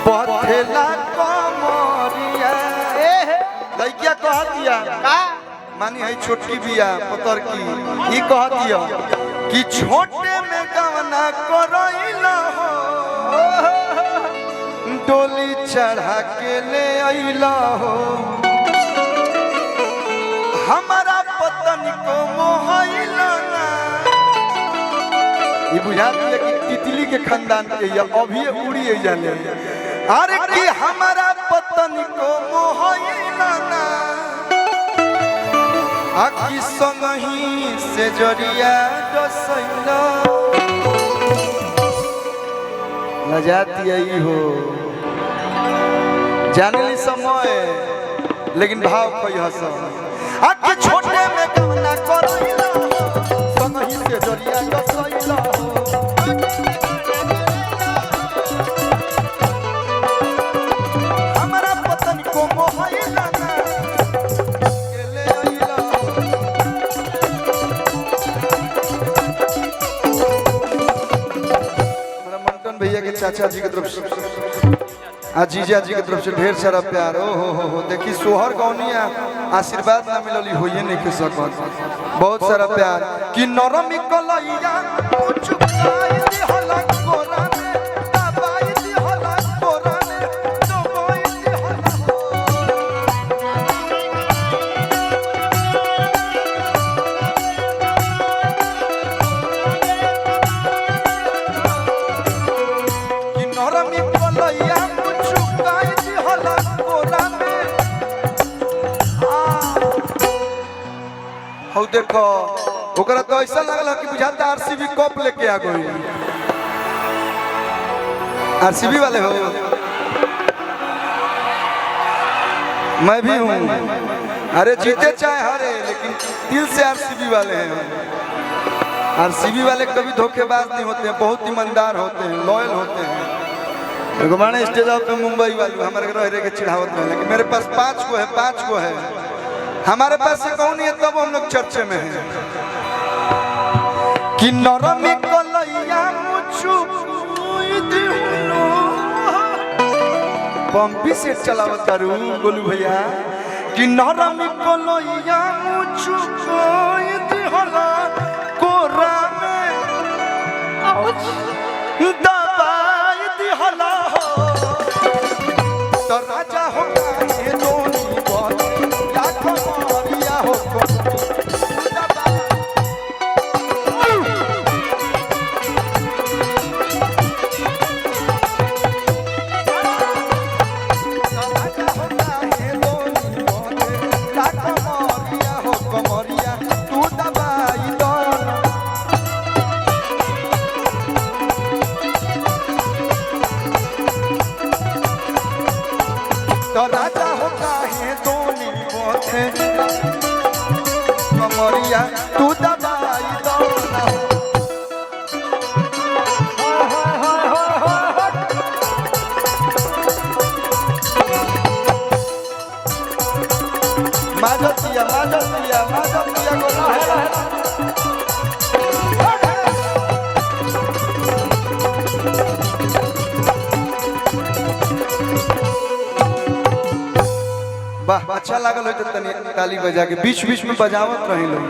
पथेला कमरिया लइकिया कह दिया का मानी है छोटकी बिया पतर की ई कह दिया कि छोटे में गवना करइला हो डोली चढ़ा के ले अइला हो हमारा पतन को मोहइला ना ये बुझा दिया कि तितली के खानदान के या अभी उड़ी जाने अरे कि हमारा पतन को मोहइला ना आखी संगही से जरिया डसैला लजाती आई हो जानली समय लेकिन भाव कोई हंस आखी छोटे में गवना करइला संगही से जरिया डसैला हमारा पतन को मोहइला ना भैया के चाचा जी की तरफ से जीजा जी की तरफ से ढेर सारा प्यार हो देखी सोहर गौनिया आशीर्वाद ना मिलली होइए नहीं के सकत बहुत सारा प्यार कि नरमी कलैया चुकाई दी हला कोरा में दबाई दी हला कोरा में दबाई दी हला देखो ओकरा तो ऐसा लगल कि बुझाता आरसीबी कप लेके आ गई आरसीबी वाले हो मैं भी हूँ अरे जीते चाहे हारे लेकिन दिल से आरसीबी वाले हैं आरसीबी वाले कभी धोखेबाज नहीं होते हैं बहुत ईमानदार होते हैं लॉयल होते हैं माने स्टेज पे मुंबई वाले हमारे रह के चिढ़ावत रहे लेकिन मेरे पास 5 गो है हमारे पास से कौन नहीं है तब हम लोग चर्चे में हैं कि नरमी कलैया मुझू पंपी से चलावत तारू गोलू भैया कि नरमी कलैया मुझू दिहला कोरा में दबाई दिहला हो तो राजा हो ये दोनी तो राजा होता है दोनी बोथे कमरिया तू दबाई दो माजतिया गोला है वाह अच्छा लागल हो तो तनी ताली बजा के बीच में बजावत रही लोग